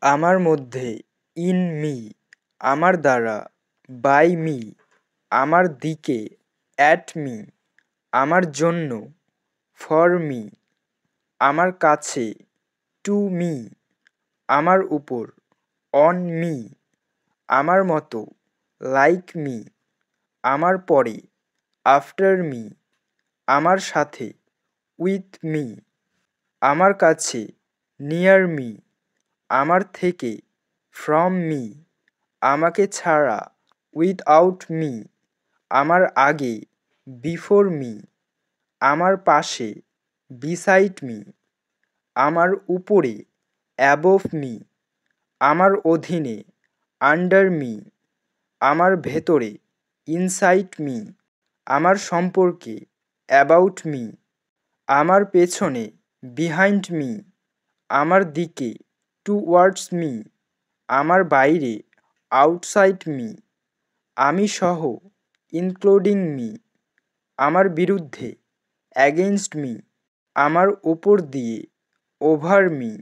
আমার মধ্যে, in me, আমার দ্বারা, বাই মি, আমার দিকে, অ্যাট মি, আমার জন্য, ফর মি, আমার কাছে, টু মি, আমার উপর, অন মি, আমার মতো, লাইক মি, আমার পরে, আফটার মি, আমার সাথে, উইথ মি, আমার কাছে, নিয়ার মি, আমার থেকে, ফ্রম মি, আমাকে ছাড়া, উইথআউট মি, আমার আগে, বিফোর মি, আমার পাশে, বিসাইড মি, আমার উপরে, অ্যাবোভ মি, আমার অধীনে, আন্ডার মি, আমার ভেতরে, ইনসাইড মি, আমার সম্পর্কে, অ্যাবাউট মি, আমার পেছনে, বিহাইন্ড মি, আমার দিকে, টুওয়ার্ডস মি, আমার বাইরে, আউটসাইড মি, আমি সহ, ইনক্লুডিং মি, আমার বিরুদ্ধে, অ্যাগেইনস্ট মি, আমার ওপর দিয়ে, ওভার মি।